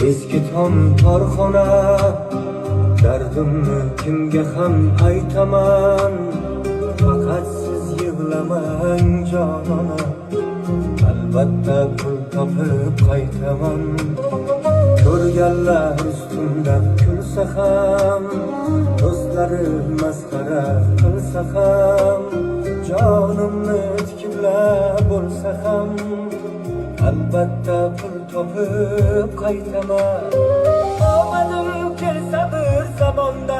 eski tom torxona, dardimni kimga ham aytaman, faqat siz yig'lamang jonona, albatta pul topib qaytaman. Ko'rganlar ustimdan kulsa ham, do'stlarim masxara qilsa ham, jonimni tiklab bo'lsa ham, albatta pul topib qaytaman. Omadim kelsa bir zamonda